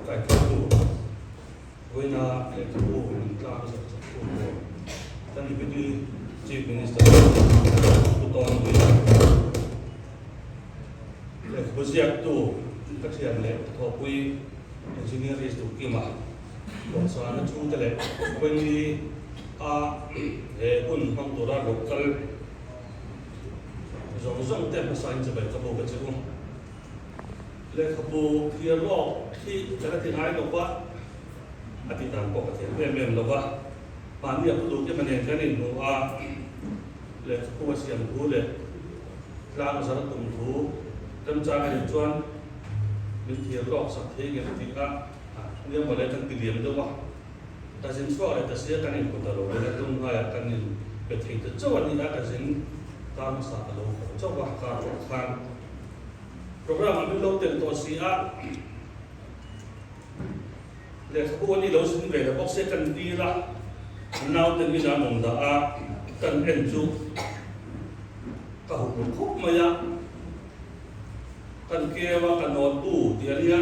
cái tu với na cái tu mình làm rất rất tu ta đi bên đi chief minister tu tôn với cái project tu các chuyện này thọ quy engineer is tu kia mà còn sao nó chung thế này bên đi un hong tu ra local rong tem signจะไปขบวนกันจะเลยขบวนที่รอบที่จะได้ที่ไหนเราว่าอธิษฐานปกติเรื่องเราว่าป่านนี้ผู้ดูที่มันเองแค่นี้หนูว่าเลยผู้ว่าเสียงผู้เลยกลางสารตุ่มผู้จำจางกันจวนมีที่รอบสักทีกันที่ก็เรื่องอะไรทั้งปีเดียมด้วยว่าแต่สิ่งชั่วอะไรแต่เสียกันนี่คนตลอดเลยต้องหากันนี่เป็นที่จะจวนนี่นะแต่สิ่งตามสารโลกเจ้าว่าการปกครองโปรแกรมมันเป็นโลกเต็มตัวเสียเลยขบวนนี้เราสิ่งเวลาบอกเสียกันดีละน่าจะมีน้ำมันด่ากันเอ็นจูก็หุบคุบมาyaกันเกี่ยวกันนอนตู้เดียวนี้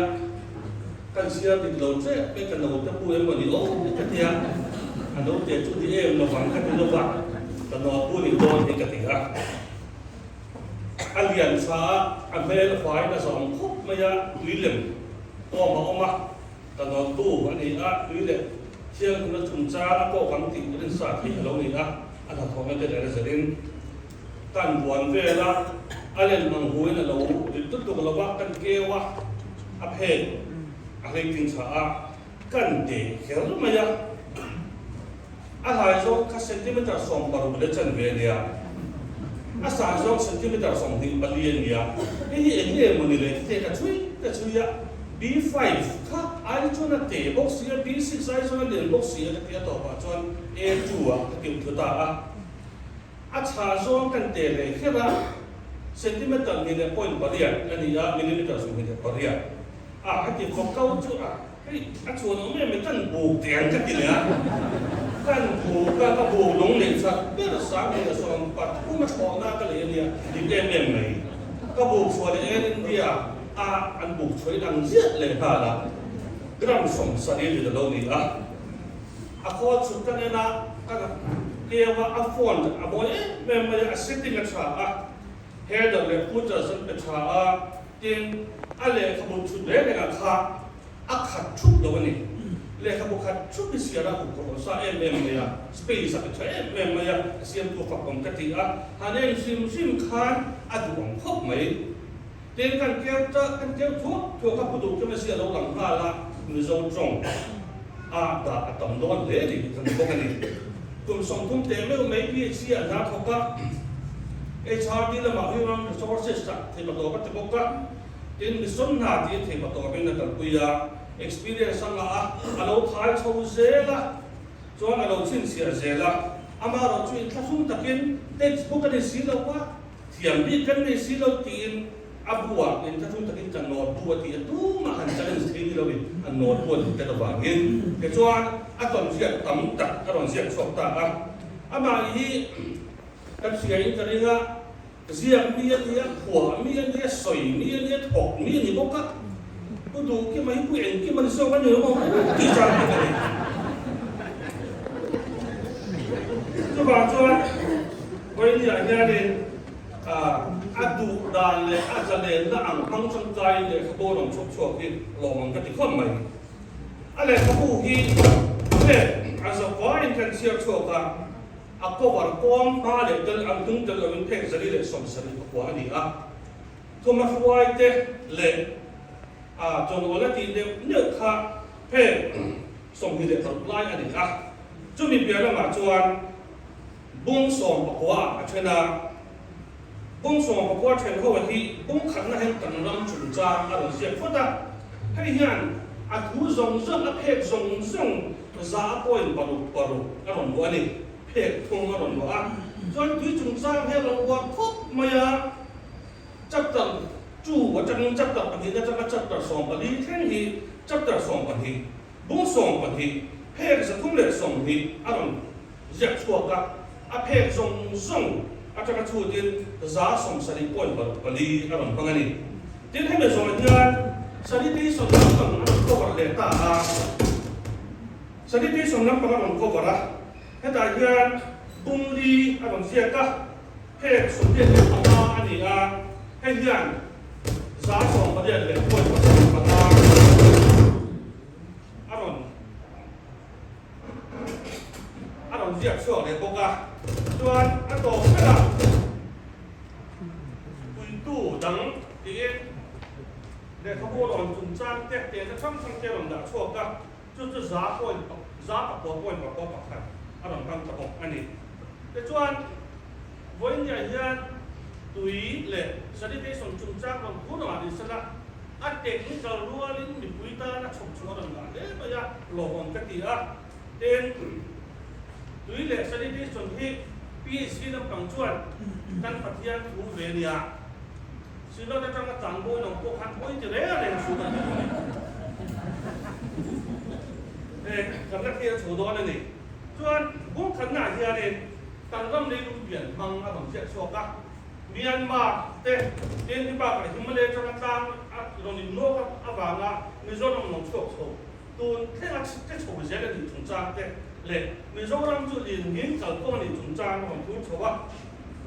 กันเสียติดเราเจ๊ไปกันนอนจะพูดเอ็มวันนี้โอ้กันเดียกันนอนเจ๊ชุดที่เอ็มเราฟังกันเป็นเราฟังกันนอนพูดอีกโดนอีกกันทีละอันเรียนช้าอันเบลควายน่ะสองคุบมายะลิเลมตัวมาออกมากันนอนตู้อันนี้ลิเลมเชื่อคุณชุนจ้าก็ฟังติดเรื่องสาธิตเรานี่อันท้องไม่ได้เลยจะเรียนกันบวนเวลาอะไรมังหุยน่ะเราตุ๊กตุ๊กเราว่ากันเกวะอภัยอะไรจริงช้ากันเด็กเขียวมายะอะไรโซ่คัสเซนติเมตรสองบารุเดชันเวเนียอาสาโซ่เซนติเมตรสองที่บาลีเนียนี่เอ็นเอ็มนี่เลยที่จะช่วยอะ B5 ค่ะไอ้ชวนเตะบ็อกซี่ B6 ไอ้ชวนเล่นบ็อกซี่จะเกี่ยวต่อมาชวน A2 อ่ะเกี่ยวกับตัวอาชาโซ่กันเตะเลยแค่ละเซนติเมตรนี่เนี่ย point บาลีอันนี้มิลลิเมตรสองนี่บาลีให้ที่เขาเข้าจุดเฮ้ยชวนไม่ตั้งบูกเตียงกันทีเนี่ยกันบูก็บูลงเหล็กสักเมื่อสามเดือนสองปัดผู้มาชอหน้ากันเลยเนี่ยดิบเอ็มไหมก็บูชวนเอ็นเดียอันบุกช่วยดังเยอะเลยฮะล่ะกระนั้นสมสดีอยู่ตรงนี้ขอสุดกันเลยนะก็เกี่ยวกับฟอนต์บอกแม่ไม่ได้สิ่งที่กระชากเฮดเลยพูดจะสิ่งกระชากจริงอะไรขบวนชุดเล็กเนี่ยค่ะขัดชุดตัวนี้เลยขบวนขัดชุดที่เสียระบุของสายเอ็มเนี่ยสเปซสักใช่เอ็มเนี่ยเสียงตัวฝักของกติฮันเองซิมคานดวงครบไหมเดินกันเกี่ยวทั่วกับผู้ดูจะไม่เสียเราหลังพาละมือทรงตรงดาต่ำโดนเลยดิทั้งพวกนี้กลุ่มส่งทุ่มเต็มไม่ไม่พี่เสียนะเขาก็HR ที่เรามาที่เราสวัสดิ์สักที่ประตูก็จะบอกว่าดินมิสน์หน้าที่ที่ประตูเป็นนักกุยา experience สังละเราถ่ายชาวเซละจวนเราชินเสียเซละมาเราช่วยทัศน์ตะกินเด็กพวกกันสิเราว่าเทียมดีกันในสิเราตีนบัวเห็นทัศน์ตะกินจันนอดบัวที่ตู้มาหันจันสกีนี่เราเป็นอันนอดบัวที่จะวางเงินแต่จวนตอนเสียต่ำตัดตอนเสียสอบตามาอีกันเสียอินเตอร์เน็ตเสียมีเนี่ยหัวมีเนี่ยสอยมีเนี่ยถกมีเนี่ยบอกว่าผู้ดูที่มันผู้เองที่มันส่งกันอยู่มั้งที่จะอะไรกันจุดบางจุดวันนี้อย่างนี้เนี่ยดูดานเลยจะเล่นน่าอ่างพังสนใจเลยขบวนของชกที่ลองกันที่ข้อใหม่อะไรขบวนที่เนี่ยอาจจะว่าอินเทอร์เซียชกกันก็ว่าก้อนมาเลยจนอันถึงจนเราเป็นเพลงสรีเลยสมสรีกว่านี่ทุกมาคุยเตะเลยจนวันที่เดียวเนื้อขาเพลงสมที่เดียวทำลายอันนี้จุดมีเปลี่ยนมาจวนบุ้งสมปะว่าเช่นบุ้งสมปะว่าเช่นเขาว่าที่บุ้งขันนั่นให้กันรำจุนจางอะไรเสียฟุตให้เห็นทุกส่งส่งเพลงส่งซาปอยบารุอารมณ์วันนี้เพกทงอารมณ์ว่าจนที่จุงสร้างให้เราว่าครบมายาจับตัดจู่ว่าจะนึงจับตัดปัญหาจะมาจับตัดสองปัญหาแท่งที่จับตัดสองปัญหาบุ้งสองปัญหาเพกจะทุ่มเล็กสองปัญหาอารมณ์อยากชัวร์กับเพกส่งอาจจะกระชูดินจ้าสมสริปอยปัญหาอารมณ์พังนี้ดินให้เป็นสองอย่าง sanitation nampang ang cover leta sanitation nampang ang cover heta hian bungli ang siya ka he sundet ama ani he hian sa song pa dia le poi pa aron dia so le boka tuan ato pela tu dang tiện để không có đòn trùng trang tết tiền nó không sang chơi đã chua cả chút giá bạc bạc khác anh làm tăng tập anh đi để cho anh với nhà hiền tùy lệ sẽ đi tới sòng trùng trang còn cú nào đi sẽ là anh để những cái lúa linh bị quý ta nó chọc chua đằng nào đấy bây giờ lộ hồng cái gì tên tùy lệ sẽ đi tới sòng hi PhD năm bằng chuan căn phát hiện thú về nhà xin lỗi trong cái trang bôi nông quốc hành bôi chỉ đấy là đèn số này để cảm giác kia số đó này chuan cũng khẩn nại kia này tăng lâm đi luôn biển bằng bằng chuyện số các Myanmar tên tênที่ปากที่มาเลtrong cái trang rồi nhìn nô các vàng Mizoram nông số số tuần thế là cái số gì là những chúng ta thế lệ Mizoram chủ liền nghiên cứu công nghệ chúng ta bằng thứ số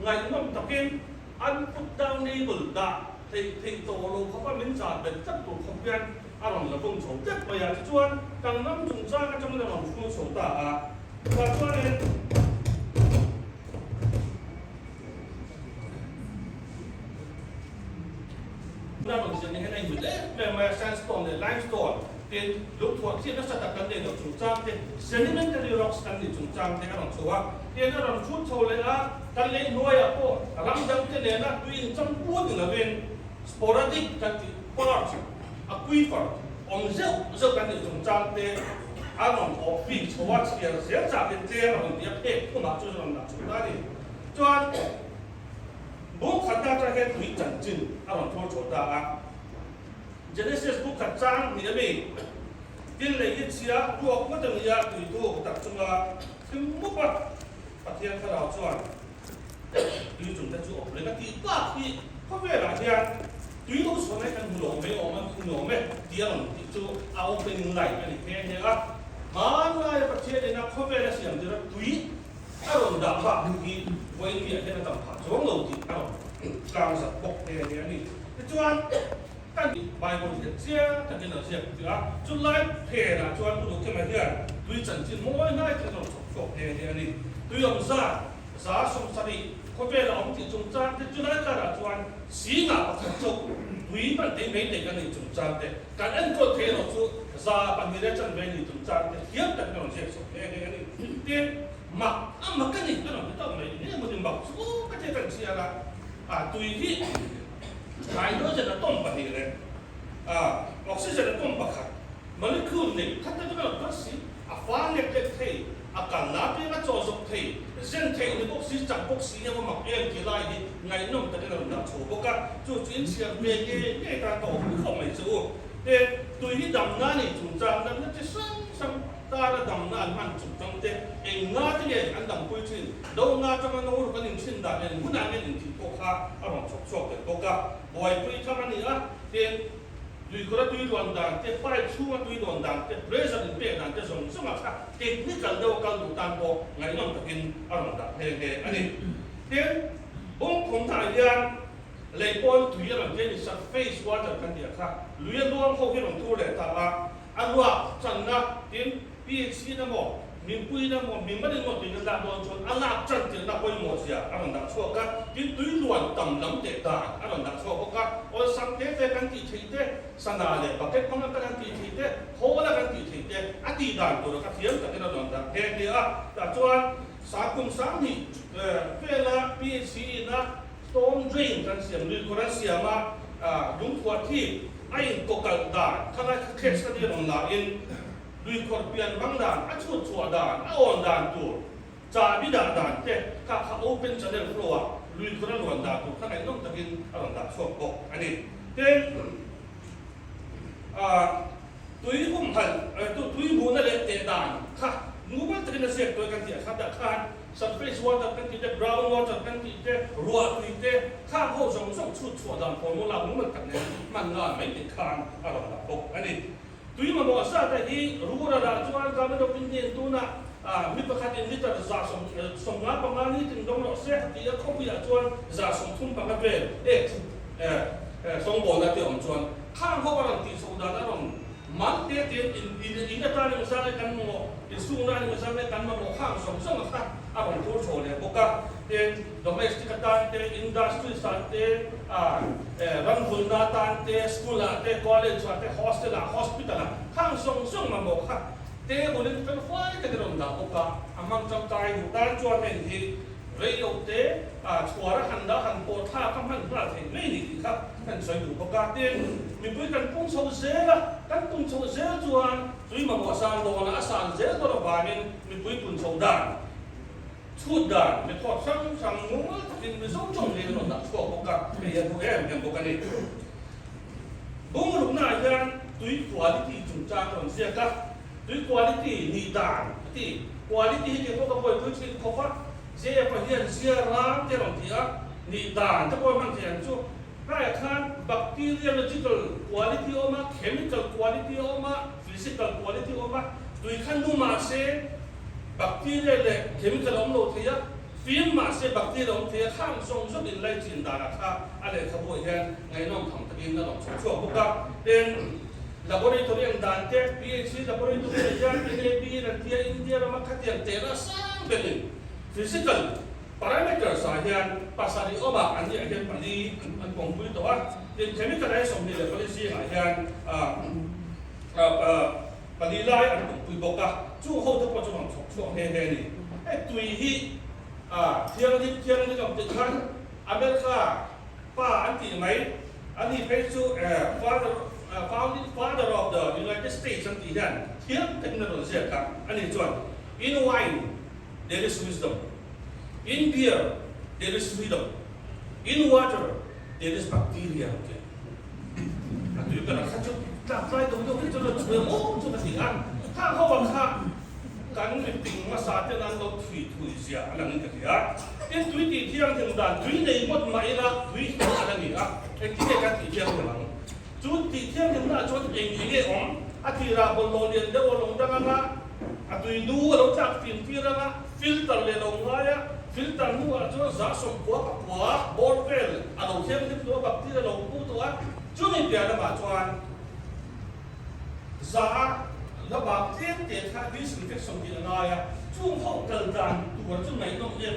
ngày nó tập kinh anh put down label đã thì tổ lôเขาก็มิ้นจ่าเป็นจับตัวของเพื่อนอารมณ์ละฟงโฉมจับไปอย่างชวนกังน้ำจุงจ้าก็จะไม่ได้หลังฟงโฉมตาแต่ชวนเนี่ยน่าบางสิ่งนี้ให้ในอยู่เด้แม้แม้แซนสโตนเนี่ยไลม์สโตนเป็นลูกถั่วที่นักสัตว์กันเด่นจุงจ้าเป็นเซนิเมนต์ที่ร็อกสกันเด่นจุงจ้าเป็นอารมณ์ชัวเป็นอารมณ์ชุดโชว์เลยกันเลยน้อยก็รำจังที่เนี่ยนะตัวอินจังพูดถึงเป็นsporadic กันที่ part aquifer เจ้ากันเด่นจุงจ้าเป็นอารมณ์ออกปีชัวเสียจากเป็นเจ้าของเดียบเอกผู้มาช่วยเราหนักช่วยได้จวนบุกขัดตาจะเห็นถุยจันจินอารมณ์ทั่วโฉดาGenesis บุกขัดจ้างนี่มีดินเลยยึดเสียตัวก็จะมีถุยทั่วตัดจังหวะถึงมุกว่าประเทศเราชวนดูจุดที่จะออกเลยก็ที่ป้าที่เขาเวลาที่ดูดูส่วนไหนกันหัวไม่ออกมันหัวไม่เดียวที่จะเอาเป็นไหลอันนี้แค่นี้มันอะไรประเทศเนี่ยนะเขาเวลาเสียงจะดูอารมณ์ด่าบ้าที่ไว้เนี่ยที่นั่นต่างผ่านช่วงเราที่อารมณ์กลางสับปกเนี่ยนี่จวนตั้งใบบนเสียตั้งกินเสียที่จุดไล่เพลนะจวนผู้ดูเข้ามาเนี่ยดูจันทร์มวยน่าจะต้องจบเนี่ยนี่ดูยอมซาสมศรีเขาเป็นเราที่จงใจที่จุดนั้นการจวนสีหน้าประจุดูมันได้ไม่ได้กันในจงใจแต่การเอ็นก็เทเราจู่ซาปันนี้ได้จันไม่ได้จงใจแต่เทียบกันเราเสียสมเนี่ยนี่เตี้ยมักกันนี่ก็เราไม่ต้องเลยนี่มันจะมักสู้ก็จะกันเสียละตุยที่หายด้วยจะต้องปฏิเลยออกซิเจนต้องบักขัดมันคือเนี่ยขัดได้ด้วยก็สิฟ้าเนี่ยเทอาการน้ำที่มันจะจบเทเส้นเทนี่ก็สิจับพวกสีเนี่ยมันมักเองที่ไรนี่ไงน้องแต่เนี่ยเราหนักโฉบก็จู่จีนเสียเบย์เนี่ยการต่อเขาไม่สู้แต่ตุยที่ดำน้ำนี่จุ่มจางนั่นจะซ้ำตาละดำน้ำมันจุ่มจางแต่เองงาที่เนี่ยอันดำปุยชินดาวงาจะมันโน้ตกันนิ่งชินได้เนี่ยหุ่นอะไรนิ่งที่โกขาอารมณ์ชกแต่โกขาบ่อยปุยทำมันนี่เด่นดูกระตุ้ยดวงดังแต่ไฟชั่วตุ้ยดวงดังแต่เพรสเป็นเปลี่ยนดังแต่ส่งสมัครเทคนิคการเดาการดูตามโบไงน้องตะกินอารมณ์ดังเฮ่อันนี้เด่นบุ้งของไทยยันเลยปนตุ้ยหลังเจนี่สักเฟซว่าจะกันเดียค่ะลุยล้วนเขาที่หลงทั่วเลยแต่ว่าอันว่าจันนะเด่นพี่ชีนะโมมีปุยนะโมมีไม่ได้หมดที่จะดับโดนชนอันนับจันที่นับไปหมดเสียอารมณ์ดังชั่วกันที่ตุ้ยล้วนต่ำล้ำเตะตาอารมณ์ดังชั่วกันโอ้สังเกตแต่กันที่ทีเตสนาเลยปากเก็ตของกันที่ทีเตโหแล้วกันที่ทีเตอดีตด่านตัวก็เทียมกันที่เราโดนดังเฮเดียแต่จวนสากุลสามที่เวลาพีซีนะสโตนดรีนกันเสียงหรือคนเสียมายุงหัวที่ไอ้ตกกันด่านขณะเคสกันที่เราหลาอินดูคนเปลี่ยนบางด่านอัดชุดชัวด่านอ่อนด่านตัวจ่าบิดาด่านเตะข้าเขาโอเปนชาเนลฟลัวดูคนล้วนด่านตัวข้างในน้องตะกินอารมณ์ด่านชั่วโกอันนี้เด่นตุยหุ่มหันตุยหุ่นนั่นแหละเตะด่านค่ะงูมันตะกินเสียตัวกันเดียครับแต่ข้า surface water kan ti te ground water kan ti te ruwa ti te khang ho song song chu chu dan formula mun kan ne man na mai ti khan alo la ok ani tui ma mo sa ta hi rura da chuan ka me do pin den tu na mi pakhat in liter za som nga pa nga ni tin dong lo se ti a khopi a chuan za som thum pa ka ve song bo na te om chuan khang ho ba ti so da da rom man te in ta ni sa le kan mo in su na ni sa le kan mo khang som song kha a bang ko cho le bo ka ten domestic tan te industry san te ran hul na tan te school a te college a te hostel a hospital a khang song song ma mo kha te bolin kan fai te ron da bo ka amang chang tai hu tan chuan hen hi rei lo te chhuara han da han po tha kam han ra the mai ni kha kan soi du bo ka ten mi pui kan pung so se la kan pung so se chuan tui ma mo sang do na asan se do lo ba min mi pui pun so dan chút đàn để thọ sang sang ngũ thì mình sống trong này nó đã thọ một cả cái hiện của em một cái này bông lúc nào gian túi quality chúng ta còn riêng các túi quality nhị đàn thì quality cái có cái túi trên có phát dễ phải hiện riêng lắm thế làm gì á nhị đàn cho coi mang tiền chú cái khan bacteriological quality oma chemical quality oma physical quality oma túi khan nu mà sẽ bacteria le chemical om lo thia film ma se bacteria om thia khang song so in lai chin da na kha ale kha bo hian ngai nom tham takin na long chu bu ka then laboratory ang dan te PhD laboratory yan NAB ran thia India ra makha tiang te ra sang belin physical parameters sa hian pasari oma ani hian pali an pong pui to wa then chemical ai som ni le pali si hian palilai an pong pui boka chu ho to po chu mang chok he he ni ai tui hi thiang ni kam te khan America pa an ti mai an hi pe chu father of the United States an ti han thiang technology ka ani chuan in wine there is wisdom, in beer there is freedom, in water there is bacteria. Okay, atu ka na khachu ta try to do it to the mo to the han ha ho ba kha kan mi ting ma sa te nan lo thui sia alang ka ya en tui ti thiang thing dan tui nei mot mai la tui ka ala ni a en ti ka ti thiang lang chu ti thiang thing na chu ti eng ni om a ti ra bol lo lien de lo long da na a tui nu lo chak tin ti ra na filter le lo nga ya filter nu a chu za som kwa borvel a lo thiang ti lo bacteria lo pu to a chu mi pia na ma chuan za la ba tiết tiết ha disinfection thì là ya chung hậu cần đàn của chúng mày nó em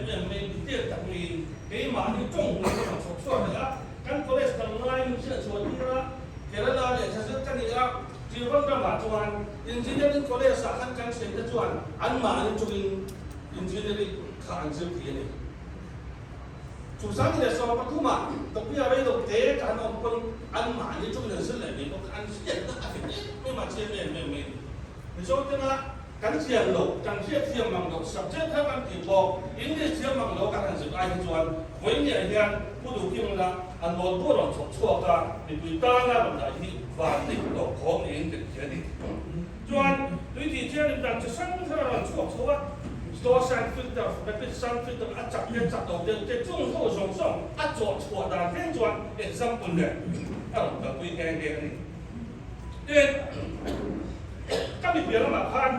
tiết đặc biệt cái mà những trong người nó sốt sốt nữa căn cholesterol này mình sẽ sốt đi ra cái đó là để cho cái này ra chỉ vẫn đang bảo chuan engineering cholesterol kan sẽ cái chuan ăn mà những chung engineering kháng sinh thì này chủ sáng thì là so với thu mà tập bây giờ đây đầu tế cả nó con ăn mà những chung là rất là vì nó ăn rất là phải nhưng mà chia mềm so thế là cắn xiềng lỗ cắn xiềng bằng lỗ sập chết theo ăn thịt bò những cái xiềng bằng lỗ các hàng dịch ai chuan với nhẹ nhàngผู้ดูที่มันละอันโดนผู้หลงชั่วกันเป็นตัวตั้งแล้วแบบไหนที่วางติดต่อของเองเป็นเช่นนี้จวนด้วยที่เช่นนั้นจะสั่งถ้าเราชั่วตัวสั่งฟิลเตอร์เป็นสั่งฟิลเตอร์อัดจับเนี่ยจับตัวเดียวจะจุ่มเข้าส่งอัดจอดชั่วด่านแค่จวนเป็นซ้ำปุ่นเลยเอาแต่คุยแค่เดียวนี่เด็กก็มีเพียงละพัน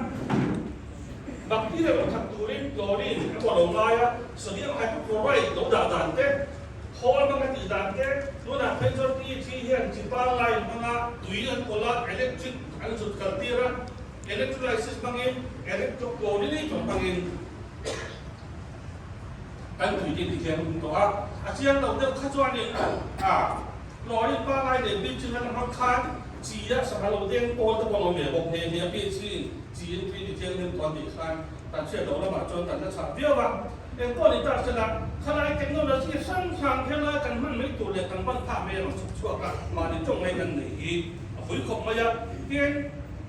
บางที่เราทำตัวเองตัวนี้ตัวลงมาอ่ะส่วนที่เราให้ผู้ป่วยตัวด่านเต้พอมันก็ตีด่านเต้ตัวนั้นเป็นส่วนที่เห็นจีบอะไรมันก็ดุยอันโคลาอิเล็กทริกอันสุดขั้นตีระอิเล็กโทรไลซิสบางอย่างอิเล็กโทรโคลีนี่บางอย่างอันดุยที่ที่เห็นตัวอาเซียนเราเดินข้าจวนนี่ลอยป้าไล่เด็กบิ๊กชื่อนั้นเขาค้านจีอะสมัยเราเรียนโปรตะวันเราเนี่ยบอกเนี่ยพี่ชื่อจีนพี่ที่เที่ยงเงินตอนที่ค้านแต่เชื่อเราแล้วมาจนแต่ละชาติเดียวกันเอ็งก็ในตาชนะขณะเทคโนโลยีสร้างทางแค่ละกันมันไม่ตัวเล็กกันบ้านท่าไม่เราชั่วกันมาในช่วงในกันหนีฝุ่นขบมาyaเพียง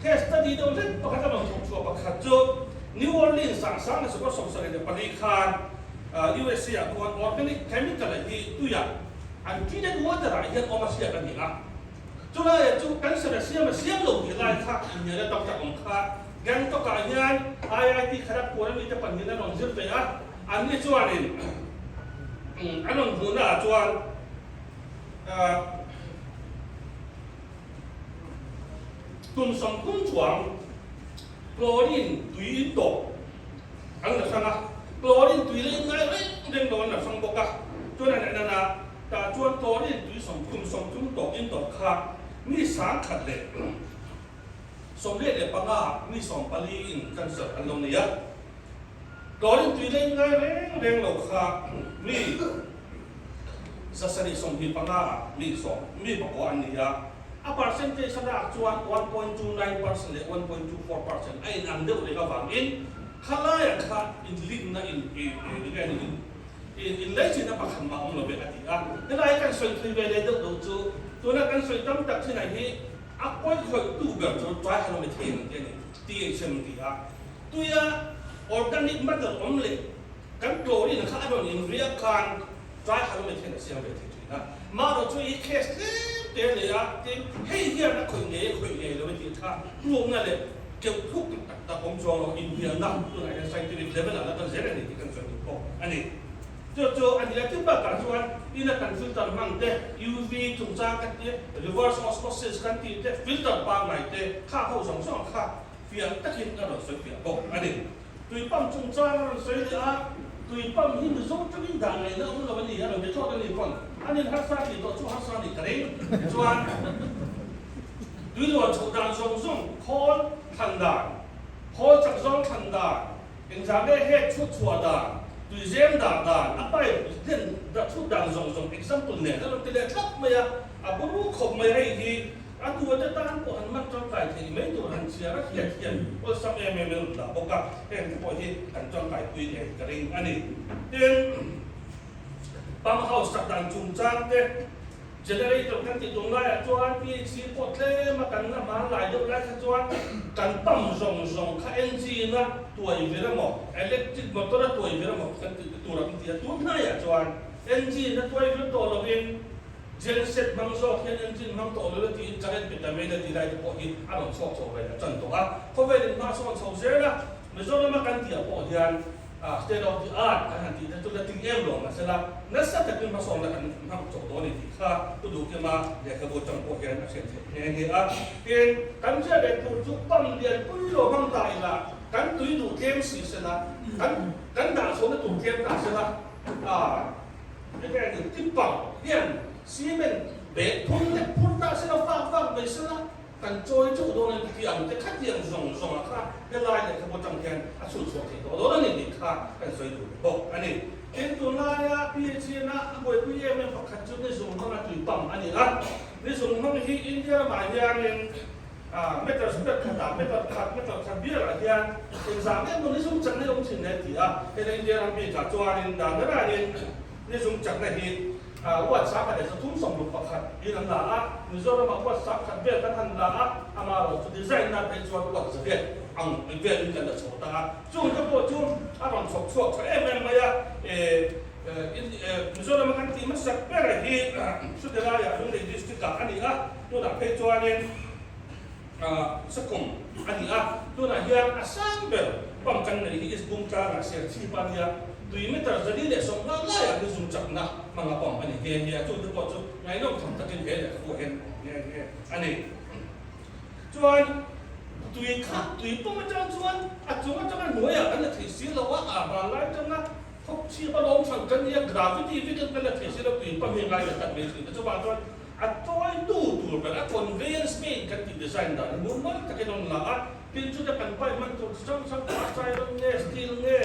แค่สตูดิโอเล็กปกติเราชั่วปกติโจนิวออร์ลีนส์สั่งในสุขภาพสมศักดิ์ในปริคานUSA ตัวออร์แกนิกเคมีคอลที่ตัวอย่างอันที่เด็กวัวแต่ละอย่างออกมาเสียกันนี่ละจุดนั้นจุดกันเสียเสียลงที่ไรค่ะอันนี้เราต้องจับองค์ค่ะงั้นต้องการงาน IIT ขนาดปวดมีแต่ปัญญาหนองเสียไปอ่ะ anh đi chuan in anh ông phụ na chuan tuần sông cung chuang chlorine tùy tổ anh là sao à chlorine tùy lên ngay đấy đừng đồn là sang bốc à cho nên là ta chuan chlorine tùy sông cung tổ in tổ khác mi sáng khát lệ sông lệ để bằng à mi sông pali in căn sở anh đông này á chlorine tùy lên ngay đấy đừng lâu khác mi sa sari sông hi bằng à mi sông mi bảo có anh này á a percentage sa chuan 1.29% le 1.24% ai ang deu le ka wang in khalaya kha in ling na in legend na pakhan ma om lo be ati a nai kan soi thui ve le do chu tu na kan soi tam tak chi nai hi a koi khoi tu ga chu try ha lo me them te ni THM ti a tu ya organic matter om le kan chlorine na kha adon in ria kan try ha lo me them sia ve ti na ma ro chu i case thế này á thì hay kia nó khởi nghề rồi mới thiệt ha luôn là để kêu thuốc ta không cho nó in hiện năm tôi này sang cái level là nó dễ này thì cần phải được anh này cho anh ấy tiếp tục cả cho anh đi là cần filter mang thế UV chúng ta cái thế reverse osmosis cái thế filter bao này thế khá hậu sống sống khá phía tất nhiên là nó sẽ phía bộ anh này tùy bằng chúng ta sẽ là tùy bằng hình dung cho những đảng này nó cũng là vấn đề là để cho cái này còn anh nên hát sang thì tôi cho hát sang thì cái đấy cho anh tùy lo chủ đảng song song khó thành đảng khó chắc song thành đảng hiện ra cái hết chút chùa đảng tùy riêng đảng anh phải hiện đã chút đảng song song example này nó cái này thấp mà à bố không mà hay thì anh tu ở đây anh có anh mất trong cái thì mấy tuổi anh chia rất nhiều tiền ở sau em là bốc cả em có thể anh trong cái quy định cái này anh ấy nên bằng hậu sắp đàn trung trang thế generator kan ti dong lai chuan PHC pot le ma kan na ma lai do lai chuan kan pam zong kha engine na tuai vera mo electric motor tuai vera mo kan ti turak ti tu na ya chuan engine na tuai vera to lo in genset bang so hian engine mang to lo ti current bit da me na ti lai po hi a lo chok ve chan to a ko ve din ma so so zela me zo ma kan ti a po hian state of the art kan ti tu la ting em lo ma sala na sa ta kun ma so la kan ma chok to ni ti kha tu du ke ma de ka bo chang po hian a sen he a ken kan cha de tu chu pam lian pui lo bang tai la kan tui du kem si sala kan da so na tu kem ta sala cái này tiếp bảo hiện cement bể phun ta sẽ nó phang về sala kan trôi chỗ đó nên thì ông cái khách hàng rong là khác cái lai này không có trong tiền sụt thì đó là nên khác kan soi du bộ anh ấy cái tuần này PHC na buổi PHC em học khách chút này dùng nó là tùy bẩm anh ấy này dùng nó thì India mà nên metal spec khata metal bia là kia exam em muốn dùng chẳng này ông chỉ này thì cái này India làm việc cả cho nên đã rất là nên dùng chẳng này thì WhatsApp ada satu song lupa kan, ini nanda, misalnya mak WhatsApp kan biar kan nanda, amaro tu design na page WhatsApp biar, biar ini kan ada cerita, cuma tu abang sok, maya, misalnya makan timun sakper hi, sudah lah ya, ini distrik kan ini tu nak page ni, sekum, ini tu nak yang asam ber, pangkan ni is bungka nasi cipan ya. Tùy mấy tờ giấy để sống nó lại là cái dùng chậm nè mà ngọc bỏng anh ấy nghe tôi được cho ngày nó thằng ta trên thế để phụ hiện nghe anh ấy cho anh tùy khác tùy bông mà cho anh chúng anh nói anh là thầy sĩ là quá mà lại cho nó không chỉ có lông thằng chân như gravity với cái là thầy sĩ là tùy bông hiện lại là tận về sự cho bạn cho anh tôi đủ về các conveyance space cái gì design đó muốn mất cái đó là pin sudah kan pai man tu sang pasai nghe steel nghe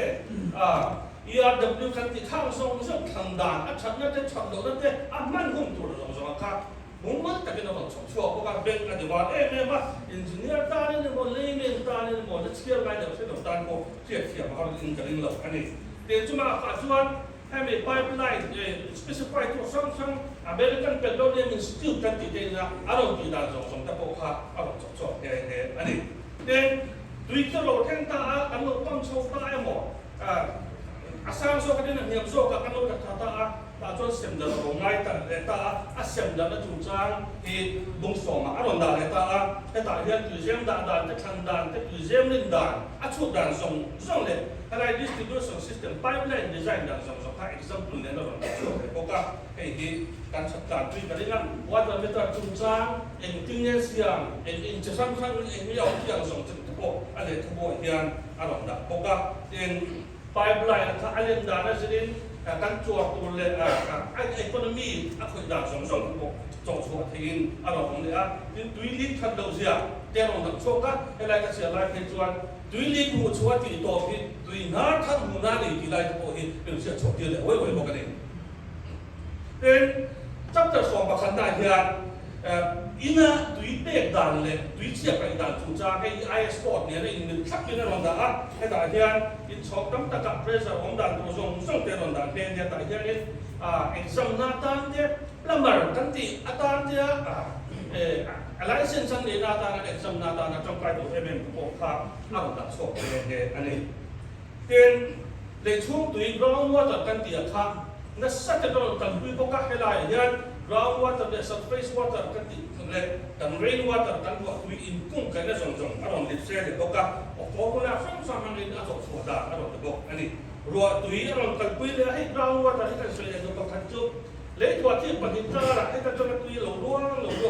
ERW kan ti khang song thang dan chat na te chat do na te man hum tu lo so ka mong man ta ke no chok chok ko ka ben ka de wa ma engineer ta ni mo layman ta ni mo the skill guy da se do tan ko tie ma ha in ka ring lo ani te chuma ka chuan hai me pipeline specify to some American petroleum institute kan ti te na aro ti da so ta ko kha aro chok ani then tùy cho lộ thiên ta cán bộ con sâu ta em mỏ sang số cái này nhiều số các cán bộ ta cho xem được vào ngay ta để ta xem được nó chủ trang thì bung sổ mà ăn đòn đà để ta ให้ต่างเฮียนตุยเซมด่านจะทันด่านจะตุยเซมลินด่านชุดด่านส่งเลยอะไร distribution system pipeline design ด่านส่งค่า example เนี่ยเราลองช่วยเลยเพราะว่าไอ้ที่การจัดการตุยกันได้งั้นว่าจะไม่ต้องจุนจ้างเองทิ้งเงี้ยเสียงเองจะสร้างเองไม่เอาที่อย่างส่งถึงทุกคนอะไรทุกคนเฮียนอารมณ์ด่าเพราะว่าเอง pipeline ถ้าอะไรด่านนั้นสิการจวดตัวเลยไอ้ economy คุยด่านส่งจงชัวทิ้งอารมณ์เนี่ยดุยลิทันเดาเสียเดี๋ยวเราต้องโชว์กันอะไรก็เสียไรเป็นชวนดุยลิหัวชัวที่ตัวที่ดุยนาทันหัวนาดีที่ไรตัวที่เป็นเสียชดเดียวเลยโอ้ยบอกกันเองเป็นจับแต่สองประคันได้เฮียอินะดุยเบกด่านเลยดุยเสียไปด่านจุจ้าไอ้ไอสปอร์ตเนี่ยในอินทักอยู่ในรอนด่าให้ได้เฮียอินชอบตั้งแต่กับเพรสของด่านตัวส่งเตะรอนด่านเป็นเนี่ยได้เฮียนี่exam นาตันเนี่ยlamar kanti atan dia license ang nata na exam nata na tongkai do ko kha ang da so ani ten le chung tui ground water kanti kha na sa te don tan hui ko ka helai yan ground water the surface water kanti le tan rain water kan ko tui in kung ka na jong aron le se le ko ka ko ko na sam sam ang ina so so da aron de ko ani ro tui aron kan pui le hai ground water kan se le ko kan chu lấy thuaที่ปฏิจจาระให้ท่านเจ้าหน้าที่หลงล้วง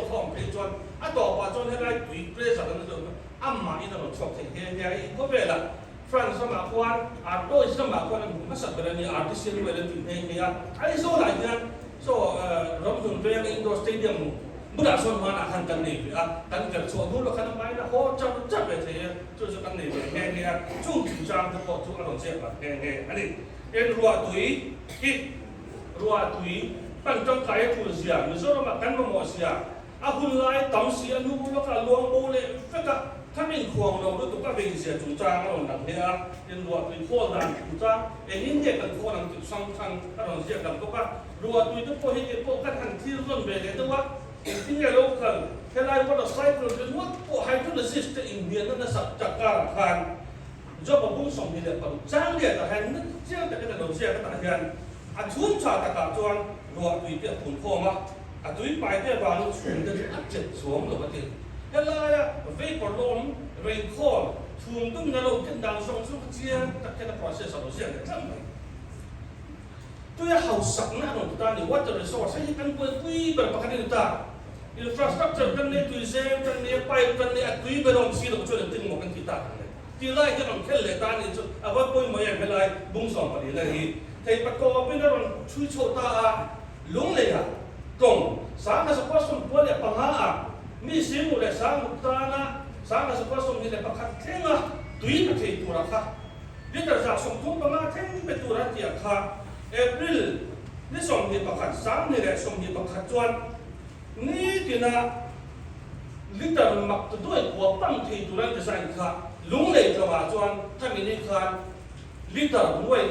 ของเพลจวนต่อว่าจนให้ได้ตุยเปรสอะไรนั่นเองอ้ำมาอินทร์ชอบเฮียเฮียก็เวลาฝรั่งสมัครวันโดยสมัครวันมาสักเดือนนี้อาร์ติสต์เวลาถึงเฮียไอ้โซ่หลายเนี่ยโซ่รำถึงเรียนอินโดสเตเดียมบุตรส่วนมาอาหารกันนี่กันเกิดส่วนนู้นเราขนาดไหนนะโอ้จับไปเทียจุดกันนี่เฮียจุดจางจะพอจุดอารมณ์เสียแบบเฮียอันนี้รัวตุยรัวตุยตั้งจงใจทุนเสียมิโซรมากันมาหมดเสียอาคุณไล่ตั้มเสียนู่นแล้วก็ลวงโบเลยเฟกะถ้าไม่ควงเราด้วยตัวก็เป็นเสียจุดจ้างเราหนักเนี่ยยังรัวตุยโคตรดังจุดจ้างเองนี่กันโคตรดังจุดสังอารมณ์เสียกันตัวก็รัวตุยทุกคนเห็นพวกกันทันที่ร่วมเบรตัวว่าที่เนี่ยเราคันแค่ไล่ว่าเราใช้ตัวเป็นว่าพวกไฮโดรลิซิสต์อินเดียนั่นสักจักการคันจบบุ้งส่งที่เด็กจ้างเด็กแต่เห็นนั่นเจ้าแต่ก็เราเสียกันแต่เห็นอันชุ่มชาตะการจวนรัวตุยเปียกขุนโค้งอ่ะตุยไปเปียกบาลุสุ่มเดินอัดเจ็บสวมหรือว่าเจ็บเฮ้ยอะไรอ่ะเวกลมเรนคอร์ทุ่มตุ้มนรกขึ้นดังส่งสุขเจียตักแค่ process เราเสียกันทั้งหมดตัวอย่างเขาสักนะเราตัวนี้ว่าจะ resource ให้กันปุยแบบประกันนี่ตัว infrastructure กันเนี่ยตุยเซมกันเนี่ยไปกันเนี่ยตุยไปลองซีเราช่วยดึงหมดกันที่ตาเลยที่ไล่ที่เราแค่เลยตาเนี่ยจุดเอาว่าปุยมาอย่างไรบุ้งส่งไปเลยแต่ประกอบเป็นเรื่องช่วยโชว์ตาลุงเลยอ่ะตรงสามสปอร์ตสมควรเนี่ยปัญหามีสิ่งอะไรสามมุตานะสามสปอร์ตสมนี่เลยประคัดเท่งอ่ะตุยประเทศตัวละค่ะนี่แต่จากสมทุนประมาณเท่งเป็นตัวละเดียค่ะเอพริลนี่สมนี่ประคัดสามนี่แหละสมนี่ประคัดจวนนี่ที่น่ะลิตรมักจะด้วยหัวปั้งที่ตัวละจะใส่ค่ะลุงเลยจะว่าจวนถ้ามีนี่ค่ะลิตรด้วย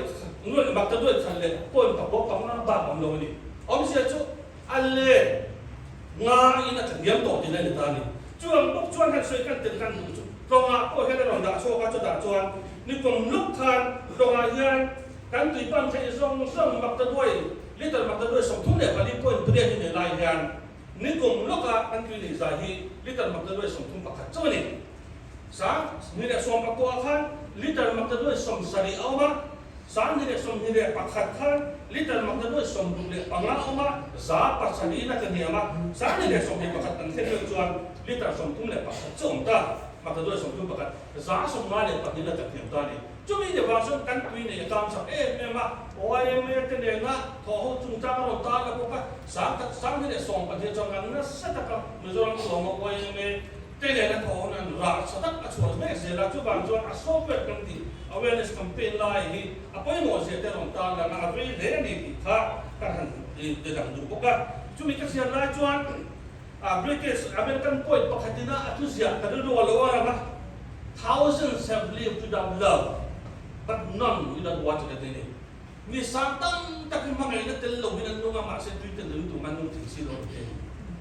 นู่นมักจะด้วยคันเลยปนกับพวกของน้ำบาของเรานี่อมเสียชุอันเล่งาอินะจะเยี่ยมต่อที่นั่นตานี่จวนพวกจวนกันช่วยกันติดกันดูตรงอ่ะพวกให้ได้ลองด่าโชว์กันจะด่าจวนนี่ผมลุกคันตรงอ่ะยังกันตุยปั้นใช้ส่งมักจะด้วยลิตรมักจะด้วยสมทุนเนี่ยวันนี้ปนเปรี้ยที่ในลายยังนี่ผมลุกอ่ะกันตุยในสายที่ลิตรมักจะด้วยสมทุนประคัดจวนนี่สามนี่แหละส่งประกอบคันลิตรมักจะด้วยสมสรีเอามาสารนี่เด็กสมนี่เด็กปักขัดขันลิตรมักจะด้วยสมดุลเด็กปังละออกมาสาปัสสนีน่าจะเนี่ยมาสารนี่เด็กสมนี่ปักขัดตั้งเส้นเลือดจวนลิตรสมดุลเด็กปักขัดจงตามักจะด้วยสมดุลปักขัดสาสมมาเด็กปักนี่น่าจะเนี่ยตานี่จุดนี้เดี๋ยวว่าส่วนกันคุยเนี่ยตามสักแม่มาโอ้ยแม่จะเนี่ยนะทอหูจุงจ้าเราตาแล้วพวกสารนี่เด็กส่งประเทศจังกันนะสัตว์กับมือจวนส่งมาโอ้ยแม่เจ้าเนี่ยนะทอหูนั่นรักสัตว์อัศวรแม่เสียแล้วจุบันจวนอัศวรเป็นกันดีawareness campaign lai hi apoi mo se te rong ta la na avri le ni ki kha ka han de dang du ko ka chumi ka sia lai chuan British American point pakhatina atuzia ka do lo wa ma thousands have lived without love but none without water that they ni santang ta ki mangai na tel lo hinan no ma se tu te lu tu man nu ti si lo te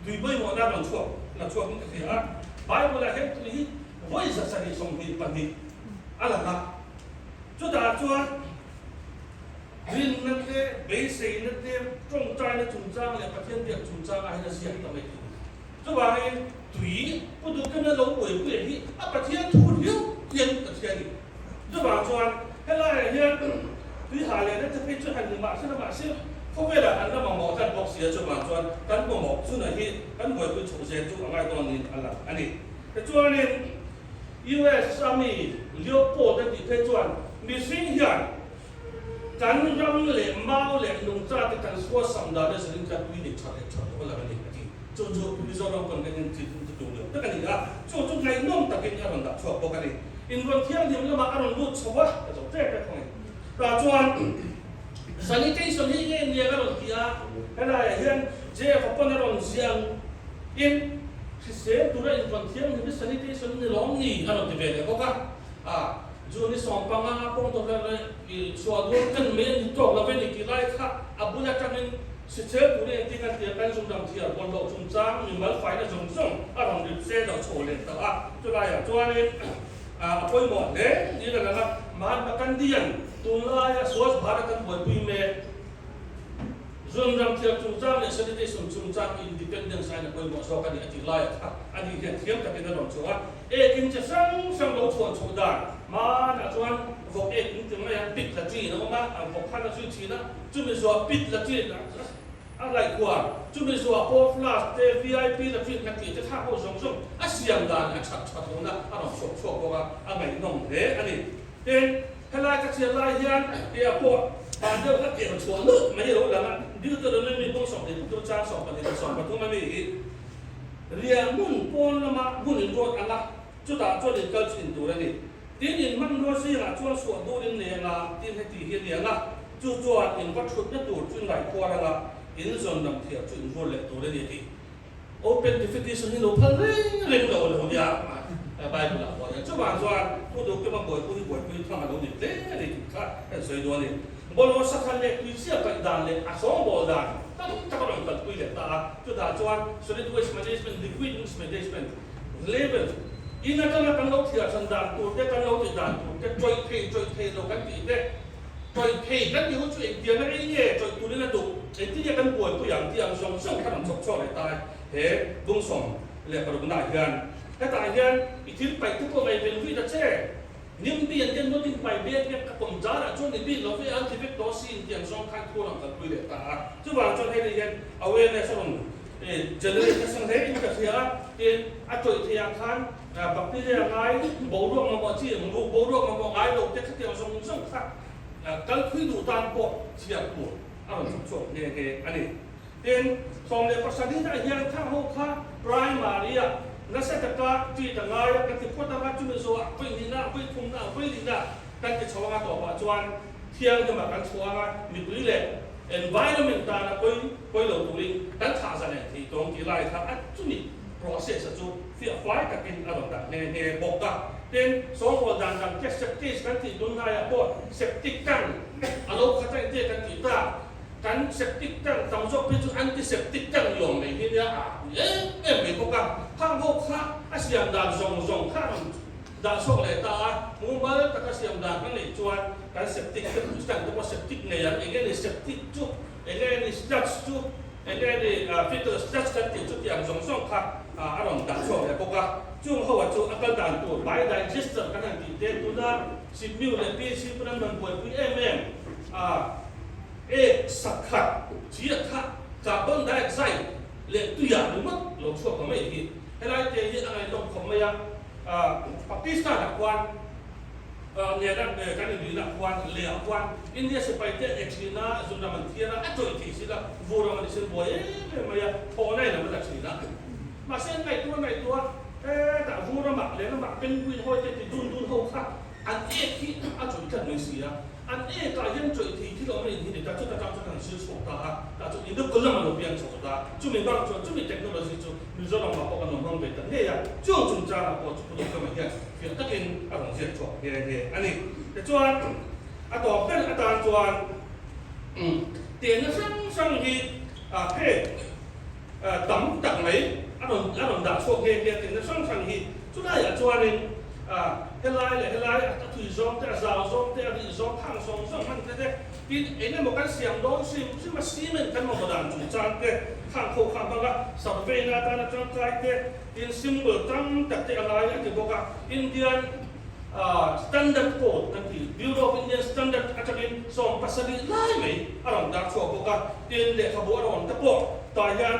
tu bai mo na chuo ni ka ha bible la het tu hi voice sa ni song hi pa ni ala naจุดอาจวนรินนั่นเองเบสซีนั่นเองจงใจนั่นจุนจ้างเลยประเทศเดียบจุนจ้างอะไรนั่นเสียงทำไมถึงจุดว่าไอ้ตุยผู้ดูกันนั่นเรา hi apa thian thu hiu hian ta thian ni cho ba chuan helai hian tui ha le na te pe chu han ni ma se không biết là anh đã mà một trận bóng xía cho bạn cho anh có một chút này hi anh gọi tôi chủ xe chú ở ngay toàn nhìn anh là anh đi cái cho nên US Army liêu bộ đã đi thế chuẩn mình sinh hiện cán rong lệ mau lệ nung ra thì cán xua sầm đó để sử dụng cái quy định chọn đó là cái gì chú bây giờ đâu còn cái gì thì dùng được tất cả những cái chú ngày nông tập cái nhà làm đặt cho cái này in vân thiên thì nó mà ăn lụt xấu quá rồi thế cái không và cho sanitation hi nge nia ka ron tia kana hian je khopon ron siang in se tura in von thiam ni sanitation ni long ni aro te vele ko ka ju ni som panga pong to le i so do kan me ni to la ve ni ki lai kha abula tanin se che tura ti kan tia kan sum dam thia bon lo sum chang ni mal fai na sum sum aro ni se do cho le ta chu la ya chu ani apoi mo le ni la na man ba kan dian Tulaya Swachh Bharat kan buat puime zoom ram tiap chungchang le sanitation chungchang independence ai na koi mo so ka ni ati lai ani hian thiam ta ken ron chuwa kin cha sang lo chuan chu da ma na chuan vok kin ting na pit la chi na ma ang vok khan na chu chi na chu mi so pit la chi na lai kwa chu mi so po flash te VIP la chi na ti ta ho song song a siam dan a chak chak na a ron chok chok ko a ngai nong he ani ten helai ka chia lai hian ya po pa de ka ke chuan lu mai ro la na di to le mi bong som de to cha som pa de som pa to ma mi ria mun pon la ma mun in ro ala chu ta cho de kal chin tu la ni tin in man ro si la chuan so do din ne la tin he ti hi ne la chu chuan in wat thut na tu chun lai ko la in zon dam thia chu in ro le tu le ni ti open definition ni lo phal reng lo lo ya bài của lão gọi là cho bạn doan tôi được cái bằng bồi tôi thằng nào đi thế này khác rồi doan này bồi nó sắc khăn lệ quý siêu cạnh đàn lệ sống bồi đàn ta có đồng tận quy lệ ta cho ta doan solid waste management liquid waste management level in cái là căn lâu thiệt thành đàn tôi cái căn lâu thì đàn tôi cái trôi thay đâu cái gì đấy trôi thay cái gì cũng chuyện tiền nó cái gì trôi tôi đi là đủ cái gì cái bồi tôi养thì ăn sống sống khá là chọc cho người ta thế đúng sống lệ vào đúng đại gan cái tại hiện bị thiếu phải thức của mày về vì là chế nhưng tiền tiền nó đi mày biết cái công giá là cho nên biết nó phải ăn thì biết đó xin tiền xong khai thua làm thật quy định ta chứ vào cho thấy là hiện awareness xong generate sang thế nhưng cái gì á thì tuổi thì khan bậc tí là ngay bố ruộng mà bọn chị bố ruộng mà bọn ai đầu cái tiền xong xong khác cái quy đủ tan bộ chỉ là của ăn chụp nghe anh ấy tiền xong để phát sinh ra hiện thang hậu khác primary na sa taka ti tanga ya ka ti pota ka chu so a pui ni na pui thum na pui ni na ka ti chawa to ba chuan thiang ma kan chuanga mi pui le environment ta na koi lo tu ling kan tha sa ne ti tong ki lai tha a chu ni process chu fi fly ka kin a ro ta ne bok ka ten so ko dan dan ke septic kan ti dun na ya po septic kan a lo kha ta ti kan ti ta kan septic kan tang so pi chu antiseptic kan yom mai hi ya me ko ka hang ho kha asiam dan zong kha da so le ta mu ba ta ka siam dan kan le chuan kan septic kan to septic ne ya again septic chu again starch chu again filter starch kan ti chu yang zong kha aron da so le ko ka chu ho wa chu akal dan tu bai digester kan ti te tu da si miu le pi si pran man boi pi sakhat chỉ là khác carbon dioxide lệ tuy giảm mất lỗ chuột của mấy thì hay là cái gì anh đồng không mấy Pakistan đặc quan nhà đang về cái này đặc quan lệ quan India sẽ phải cái China dùng làm thiên là ắt rồi thì sẽ là vô làm mình sẽ bồi mấy họ này là mới là China mà xem này tua tại vô làm mặc lệ nó mặc bên quy thôi thì đun hậu khác anh khi anh chuẩn cần mình gì anh cái hiện trời thì khi đó mình thì ta chúng ta trong cái sự sống ta chúng mình được có làm được biến sống ta chúng mình đang chúng mình technology mình do làm mà có cái nông về tận đây chúng ta là có chúng mình cái hiện việc tất nhiên ở trong diện chỗ anh ấy để cho đó bên ta cho tiền nó sang thì cái tấm tặng lấy ở đồng đã số tiền nó sang thì chúng ta là cho nên helai ta thui zong te zao zong te ri zong thang zong zong man te tin ene mo kan siam dong sim ma simen kan mo dan chu chan te khang kho khang ba sa ve na ta na chang kai te tin symbol tam tak te alai te boka Indian standard code nanti Bureau of Indian Standard atakin som pasali lai mai arang dak cho boka tin le khabo aron ta po ta yan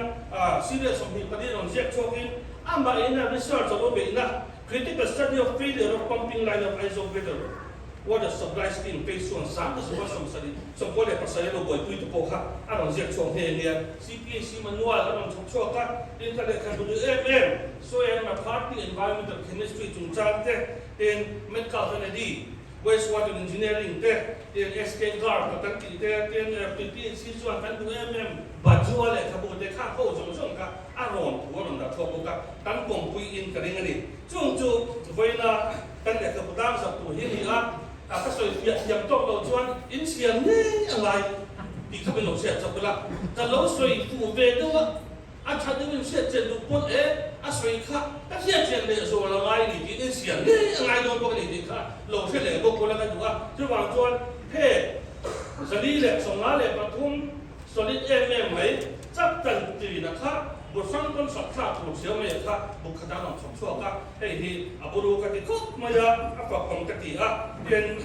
serious som hi padi ron jek chokin amba ina research lo be na critical study of failure of pumping line of isovator water supply scheme phase 1 sam so some study so ko le pasali lo boy tu po kha aron jek chong he ne CPAC manual aron chok chok ka tin ka le khan du so ma party environmental chemistry chung chan te in medical energy, wastewater engineering, in SK Guard, in PPC, so I can do but you are like about the car hose or something. I don't want that talk about that. Pui in Karingani. Chung Voina, then the Kapudams up to him up. After you talk about one, in Sian, like becoming of sets of the low street to Vedo. Anh thấy những chuyện trên lục quân ấy, anh suy khá, các hiện trên để rồi là ai đi đến xiển, ai đâu có cái gì cả, lâu thế này bốc là cái gì à, chứ bằng cho thế, giờ đi lệ sống lá lệ bắt thum, rồi đi em mấy, chắc chắn gì là khác, một phần con sọt khác, một xíu mấy khác, một khả năng làm sống sót khác, hay thì à bố đồ cái gì khóc mà ya, à phải còn cái gì à, nên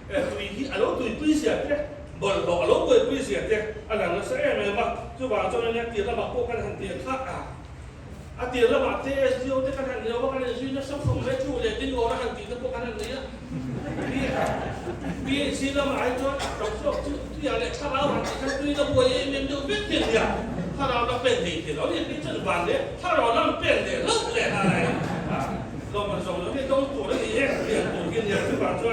tùy khi à lúc tùy xỉa thế. Bởi bỏ lỗ người quy diệt thì anh là nó sẽ em mà chứ vào cho nên tiền là bảo cô căn hàng tiền khác tiền là bảo thế siêu thế căn hàng nhiều các căn hàng duy nó sắp không lấy chủ để tin ngồi nó hàng tiền cô căn hàng đấy vì xin là mãi cho đọc số chứ thì là sao báo hàng tiền tuy là buổi em được biết tiền gìถ้าเราเป็นthì nó liền cái chân vàng đấy ถ้าเรานั่งเป็นđể lỡ lẻ này rồi mà dùng nó cái công cụ đó thì em tiền của kia nhiều chứ vào cho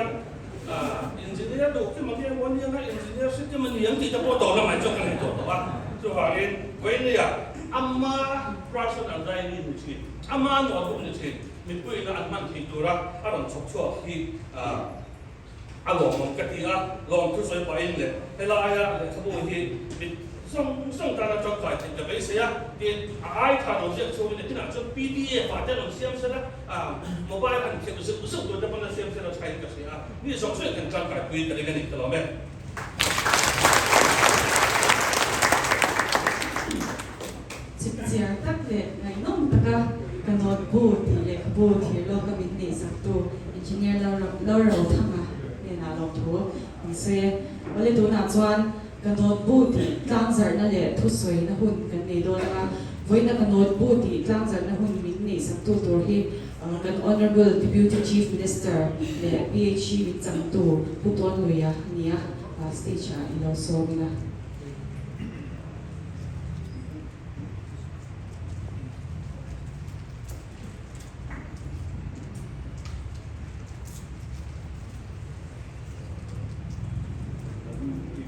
engineer đủ cái mà cái muốn như này engineer sẽ cho mình những thì ta bắt đầu là mình cho cái này tốt đó cho vào lên với này amma person and I need to see amma nó cũng như thế mình quên là anh mang thì tôi ra anh làm chọc chọc thì anh làm cái gì làm cái gì phải lên hay là ai cái bộ thì mình xong ta là trong phải thì cái bây giờ thì ai thằng nó sẽ cho mình cái nào cho PDF và cho nó xem xem mobile anh sẽ sử dụng tôi đã xem xem nó thay cái gìนี่สองส่วนกันจังกับคุยกันในกันอีกตลอดไหมจิตเจียตักเลยในน้องตะกะกันนอนบูตีเลยบูตีโลกบินนี่สักตัวอินจิเนียร์เราทั้งเนี่ยนะลองทัวร์นี่เสียวันนี้ตัวน่าจวนกันนอนบูตีกลางใจนั่นแหละทุกสวยนะหุ่นกันนี่โดนนะวันนี้กันนอนบูตีกลางใจนะหุ่นบินนี่สักตัวที่กัน Honorable Deputy Chief Minister และ PHC วิจังตัวผู้ตัวหน่วยเนี่ยสเตจอีโลโซมินะ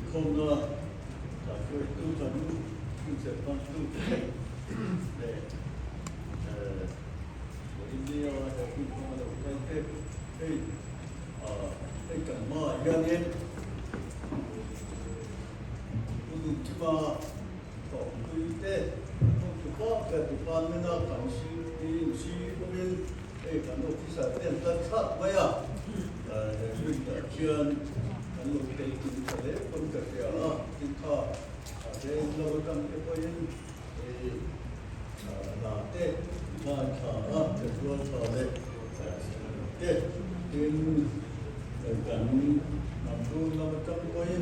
คนละจากตู้จันตู้เสร็จต้องตู้เช็คอินเดียว่าจะพูดมาแล้วกันเฮ้ยให้กันมาอย่างนี้คุณที่มาต่อคุยเต้ทุกคนแต่ทุกคนไม่น่าต่างชื่อที่ชื่อพวกนี้กันโลกที่สัตว์เต็มตั้งชัดไว้ชื่อเขียนกันโลกที่กินทะเลคนกับเดียวกินข้าวเดินเราทำเองนาเต้มาข้าวเด็กวัวชาวเล็กเต้กินกันนำดูเราทำเอง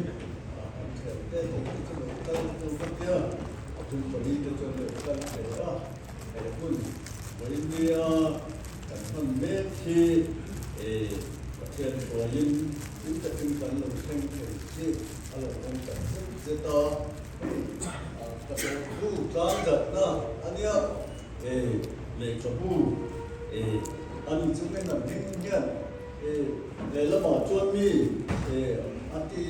เต้ที่จะเราทำตัวเดียวถึงวันนี้จะจนเราทำเองคุณวันนี้กันทำเม็ดที่ประเทศตัวยิ่งยิ่งจะเป็นการลงแข่งที่อะไรต่างๆจะต่อประเทศผู้กลางจัดนะอันนี้เลขาผู้อันนี้จึงเป็นแบบนี้เนี่ยแล้วมาจวนมีอันที่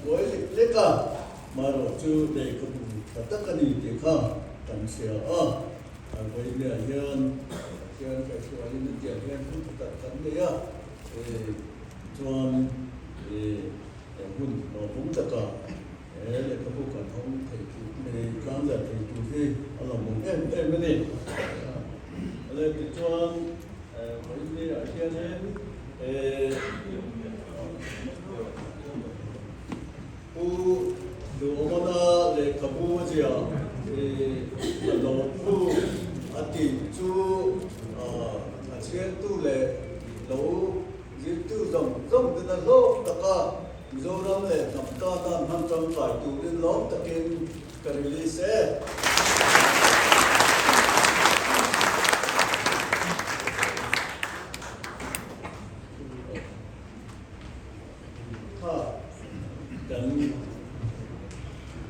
รวยเล็กๆมาเราจูเลขาผู้แต่ตั้งกันอีกทีข้างตั้งเสียวันนี้เรียนกับชวนนี่เรียนผู้ตัดสินเนี่ยชวนหุ่นผมตะกะเลยเขาพูดกันเขาในครั้งแรกที่ดูที่เรามองไม่ได้เลยชวน 저희들이 알 때는 어머나 내 가보지야 너무 아티 주 아치게 뚜레 너무 지뚜 좀 그나 로 다가 미조람에 남다단 한점 가 뚜린 로 다긴 그릴리세 하